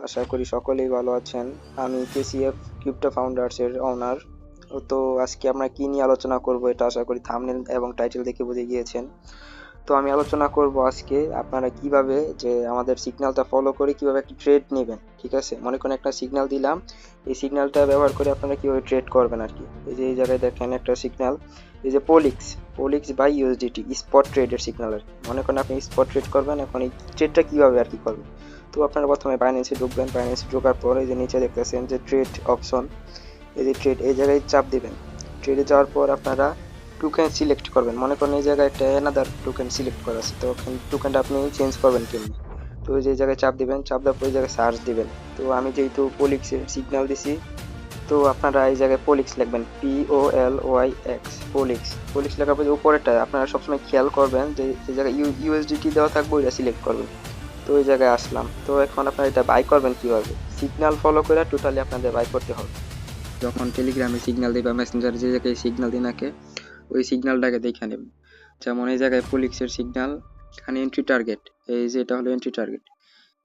আশা করি সকলেই ভালো আছেন। আমি কেসিএফ ক্রিপ্টো ফাউন্ডার্স এর ওনার। তো আজকে আমরা কি নিয়ে আলোচনা করব এটা আশা করি থাম্বনেল এবং টাইটেল দেখে বুঝে গিয়েছেন। তো আমি আলোচনা করব আজকে আপনারা কিভাবে যে আমাদের সিগন্যালটা ফলো করে কিভাবে একটা ট্রেড নেবেন। ঠিক আছে, মনে করেন একটা সিগন্যাল দিলাম, এই সিগন্যালটা ব্যবহার করে আপনারা কিভাবে ট্রেড করবেন আর কি। এই যে এই জায়গায় দেখেন একটা সিগন্যাল, এই যে পোলিক্স পোলিক্স বাই ইউএসডিটি স্পট ট্রেডের সিগন্যাল আর কি। মনে করেন আপনি স্পট ট্রেড করবেন, এখন এই ট্রেডটা কিভাবে আর কি করবেন। তো আপনারা প্রথমে বাইন্যান্সে ঢুকবেন, বাইন্যান্সে ঢোকার পর এই যে নিচে দেখতেছেন যে ট্রেড অপশন, এই যে ট্রেড এই জায়গায় চাপ দিবেন। ট্রেডে যাওয়ার পর আপনারা টোকেন সিলেক্ট করবেন। মনে করেন এই জায়গায় একটা অ্যানাদার টোকেন সিলেক্ট করা আছে, তো টোকেনটা আপনি চেঞ্জ করবেন কেমনি। তো ওই যে জায়গায় চাপ দিবেন, চাপ দেওয়ার পর ওই জায়গায় সার্চ দিবেন। তো আমি যেহেতু পোলিক্সের সিগন্যাল দিছি, তো আপনারা এই জায়গায় পোলিক্স লিখবেন, POLYX পোলিক্স। পোলিক্স লেখার পর উপরেটা আপনারা সবসময় খেয়াল করবেন যে যে জায়গায় ইউএসডিটি দেওয়া থাকবে ওইটা সিলেক্ট করবেন। তো ওই জায়গায় আসলাম। তো এখন আপনারা এটা বাই করবেন কিভাবে, সিগন্যাল ফলো করে টোটালি আপনাদের বাই করতে হবে। যখন টেলিগ্রামে সিগন্যাল দিই বা মেসেঞ্জারে যে জায়গায় সিগন্যাল দিই নাকে, ওই সিগন্যালটাকে দেখে নেবেন। যেমন এই জায়গায় পোলিক্সের সিগন্যাল, এখানে এন্ট্রি টার্গেট, এই যে এটা হলো এন্ট্রি টার্গেট।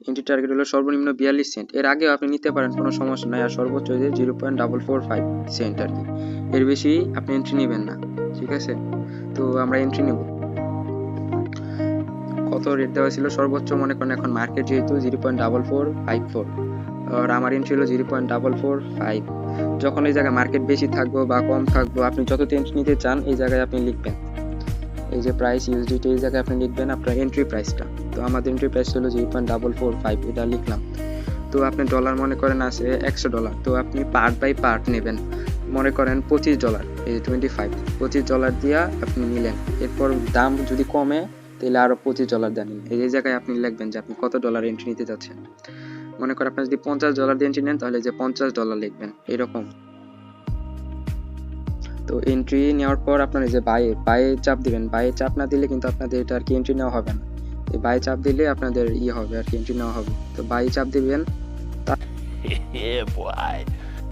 এন্ট্রি টার্গেট হলো সর্বনিম্ন 42 সেন্ট। এর আগেও আপনি নিতে পারেন, কোনো সমস্যা নাই। আর সর্বোচ্চ যে 0.445 সেন্ট আর কি, এর বেশি আপনি এন্ট্রি নেবেন না। ঠিক আছে, তো আমরা এন্ট্রি নেব। কত রেট দেওয়া ছিল সর্বোচ্চ, মনে করেন এখন মার্কেট যেহেতু 0.4454, আর আমার এন্ট্রি হলো 0.445। যখন এই জায়গায় মার্কেট বেশি থাকবো বা কম থাকবো, আপনি যত এন্ট্রি নিতে চান এই জায়গায় আপনি লিখবেন। এই যে প্রাইস ইউএসডিটি, এই জায়গায় আপনি লিখবেন আপনার এন্ট্রি প্রাইসটা। তো আমাদের এন্ট্রি প্রাইস হলো 0.445, এটা লিখলাম। তো আপনি ডলার মনে করেন আছে $100, তো আপনি পার্ট বাই পার্ট নেবেন। মনে করেন $25, এই যে 25 $25 দিয়া আপনি নিলেন। এরপর দাম যদি কমে তাহলে আরো $25 দেন। এই জায়গায় আপনি লিখবেন যে আপনি কত ডলার এন্ট্রি নিতে চাচ্ছেন। মনে করেন আপনি যদি $50 দিয়ে এন্ট্রি নেন, তাহলে যে $50 লিখবেন এরকম। তো এন্ট্রি নেওয়ার পর আপনার এই যে বাইয়ে চাপ দিবেন। বাইয়ে চাপ না দিলে কিন্তু আপনাদের এটা আর কি এন্ট্রি নেওয়া হবে না। এই বাই চাপ দিলে আপনাদের হবে আর কি, এন্ট্রি নেওয়া হবে। তো বাই চাপ দিবেন,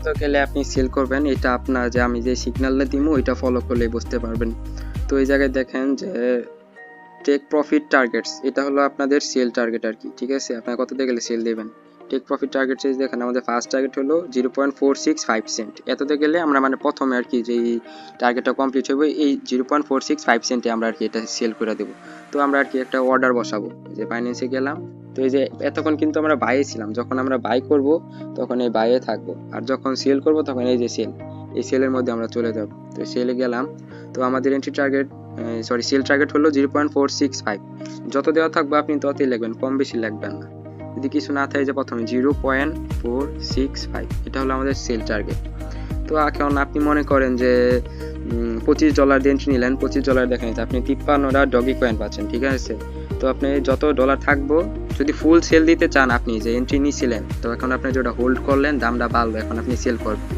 তো গেলে আপনি সেল করবেন। এটা আপনার যে আমি যে সিগন্যালটা দিমু ওইটা ফলো করলে বুঝতে পারবেন। তো এই জায়গায় দেখেন যে টেক প্রফিট টার্গেটস, এটা হলো আপনাদের সেল টার্গেট আর কি। ঠিক আছে, আপনার কত দিয়ে গেলে সেল দেবেন। টেক প্রফিট টার্গেট সাইজ দেখেন, আমাদের ফার্স্ট টার্গেট হলো 0.465 সেন্ট। এততে গেলে আমরা মানে প্রথমে আর কি যেই টার্গেটটা কমপ্লিট হবে এই 0.465 সেন্টে আমরা আর কি এটা সেল করে দেবো। তো আমরা আর কি একটা অর্ডার বসাবো, যে বাইন্যান্সে গেলাম। তো এই যে এতক্ষণ কিন্তু আমরা বাইয়ে ছিলাম, যখন আমরা বাই করব তখন এই বাইয়ে থাকবো, আর যখন সেল করব তখন এই যে সেল, এই সেলের মধ্যে আমরা চলে যাব। তো সেলে গেলাম। তো আমাদের এন্ট্রি টার্গেট সেল টার্গেট হলো 0.465। যত দেওয়া থাকবে আপনি ততই লিখবেন, কম বেশি লিখবেন না। যদি কিছু না থাকে যে প্রথমে 0.465, এটা হলো আমাদের সেল টার্গেট। তো এখন আপনি মনে করেন যে $25 দিয়ে এন্ট্রি নিলেন, $25 দেখেন আপনি 53টা ডগি কয়েন পাচ্ছেন। ঠিক আছে, তো আপনি যত ডলার থাকবো, যদি ফুল সেল দিতে চান, আপনি যে এন্ট্রি নিয়েছিলেন, তো এখন আপনি যেটা হোল্ড করলেন দামটা বাড়লো, এখন আপনি সেল করবেন।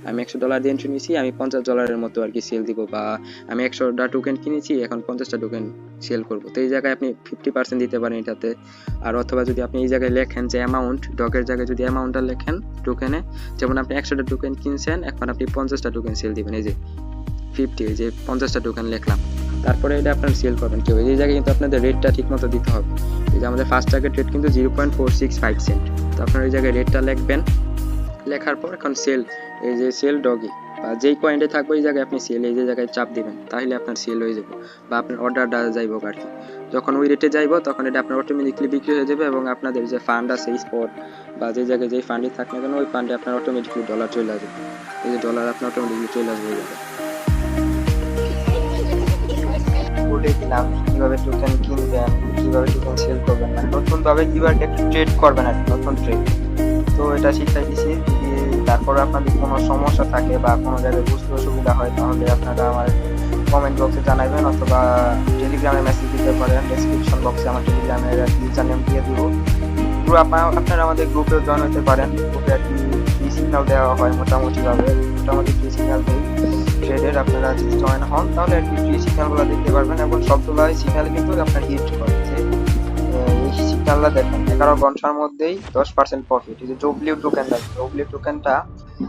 আমি $100 দিয়ে এন্ট্রি নিয়েছি, আমি $50 মতো আর কি সেল দিব, বা আমি 100টা টোকেন কিনেছি, এখন 50টা টোকেন সেল করব। তো এই জায়গায় আপনি 50% দিতে পারেন এটাতে। আর অথবা যদি আপনি এই জায়গায় লেখেন যে অ্যামাউন্ট, ডগের জায়গায় যদি অ্যামাউন্টটা লেখেন টোকেনে, যেমন আপনি 100টা টোকেন কিনছেন, এখন আপনি 50টা টোকেন সেল দিবেন। এই যে 50, এই যে 50টা টোকেন লিখলাম, তারপরে এটা আপনার সেল করবেন। কেউ এই জায়গায় কিন্তু আপনাদের রেটটা ঠিক মতো দিতে হবে। এই যে আমাদের ফার্স্ট টার্গেট রেট কিন্তু 0.465 সেন্ট। তো আপনার এই জায়গায় রেটটা লিখবেন। লেখার পর এখন সেল, এই যে সেল ডগি বা যেই পয়েন্টে থাকবে এই জায়গায় আপনি সেল, এই যে জায়গায় চাপ দিবেন, তাহলে আপনার সেল হয়ে যাবে বা আপনার অর্ডারটা যাইব আর কি। যখন ওই রেটে যাইব তখন এটা আপনার অটোমেটিকলি বিক্রি হয়ে যাবে, এবং আপনাদের যে ফান্ড আছে স্পট বা যে জায়গায় যেই ফান্ডই থাক না কেন, ওই ফান্ডে আপনার অটোমেটিকলি ডলার চলে আসবে। এই যে ডলার আপনার অটোমেটিকলি চলে আসবে। বলে দিলাম কিভাবে টোকেন কিনবেন, কিভাবে টোকেন সেল করবেন, মানে নতুন ভাবে কিভাবে একটা ট্রেড করবেন আর কি, নতুন ট্রেড। তো এটা শিখাই দিছি। যদি তারপরে আপনাদের কোনো সমস্যা থাকে বা কোনো জায়গায় বুঝতে অসুবিধা হয়, তাহলে আপনারা আমার কমেন্ট বক্সে জানাবেন, অথবা টেলিগ্রামে মেসেজ দিতে পারেন। ডেসক্রিপশন বক্সে আমার টেলিগ্রামের ইউজার নেম দিয়ে দিব। পুরো আপনারা আমাদের গ্রুপেও জয়েন হতে পারেন। গ্রুপে আর কি ফ্রি সিগন্যাল দেওয়া হয় মোটামুটি ফ্রি সিগন্যাল দেই ট্রেডের। আপনারা যদি জয়েন হন তাহলে আর কি ফ্রি সিগন্যালগুলো দেখতে পারবেন, এবং সবগুলো সিগন্যাল কিন্তু আপনার হিট করে। এই সিগন্যালটা দেখেন 11 ঘন্টার মধ্যেই 10% প্রফিট। এই যে ডব্লিউ টোকেনটা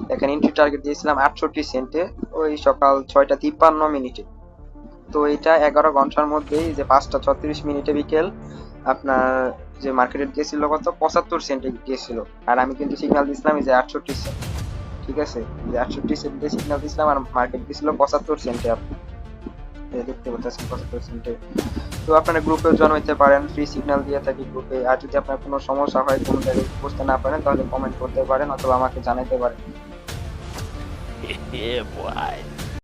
দেখেন, এন্ট্রি টার্গেট দিয়েছিলাম 68 সেন্টে, ওই সকাল 6:53 তো এটা 11 ঘন্টার মধ্যেই যে 5:36 বিকেল আপনার যে মার্কেটে গিয়েছিল কত 75 সেন্টে গিয়েছিল, আর আমি কিন্তু সিগন্যাল দিছিলাম এই যে 68 সেন্ট। ঠিক আছে, যে 68 সেন্টে সিগন্যাল দিছিলাম আর মার্কেট গেছিল 75 সেন্টে। আপনি এই যে দেখতে পাচ্ছেন 75 সেন্টে। তো আপনারা গ্রুপেও জয়েন হইতে পারেন, ফ্রি সিগন্যাল দিয়ে থাকি গ্রুপে। আর যদি আপনার কোনো সমস্যা হয়, কোনো জায়গায় বুঝতে না পারেন, তাহলে কমেন্ট করতে পারেন অথবা আমাকে জানাতে পারেন। Yeah, boy.